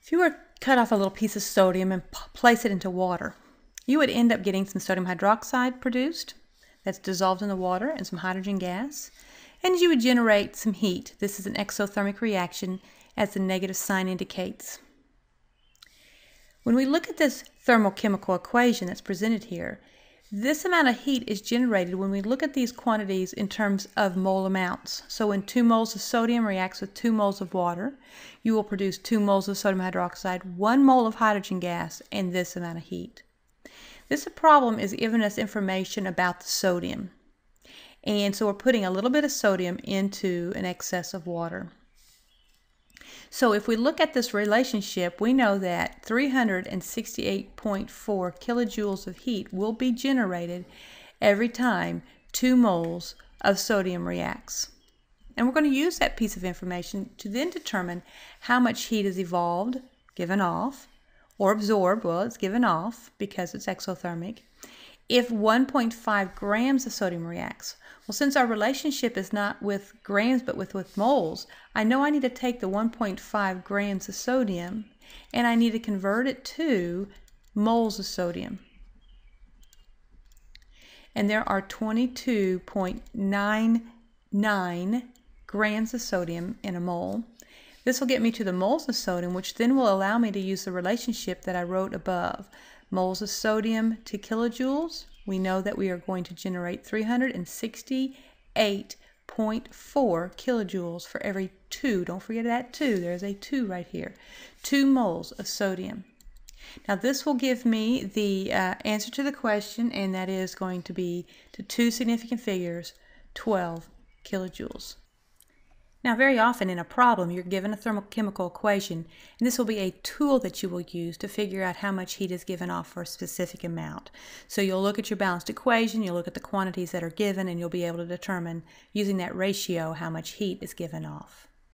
If you were to cut off a little piece of sodium and place it into water, you would end up getting some sodium hydroxide produced that's dissolved in the water and some hydrogen gas, and you would generate some heat. This is an exothermic reaction, as the negative sign indicates. When we look at this thermochemical equation that's presented here, this amount of heat is generated when we look at these quantities in terms of mole amounts. So when 2 moles of sodium reacts with 2 moles of water, you will produce 2 moles of sodium hydroxide, 1 mole of hydrogen gas, and this amount of heat. This problem is giving us information about the sodium. And so we're putting a little bit of sodium into an excess of water. So if we look at this relationship, we know that 368.4 kilojoules of heat will be generated every time 2 moles of sodium reacts. And we're going to use that piece of information to then determine how much heat is evolved, given off, or absorbed. Well, it's given off because it's exothermic, if 1.5 grams of sodium reacts. Well, since our relationship is not with grams but with moles, I know I need to take the 1.5 grams of sodium and I need to convert it to moles of sodium. And there are 22.99 grams of sodium in a mole. This will get me to the moles of sodium, which then will allow me to use the relationship that I wrote above. Moles of sodium to kilojoules, we know that we are going to generate 368.4 kilojoules for every 2. Don't forget that 2. There's a 2 right here. 2 moles of sodium. Now this will give me the answer to the question, and that is going to be to 2 significant figures, 12 kilojoules. Now, very often in a problem, you're given a thermochemical equation, and this will be a tool that you will use to figure out how much heat is given off for a specific amount. So you'll look at your balanced equation, you'll look at the quantities that are given, and you'll be able to determine, using that ratio, how much heat is given off.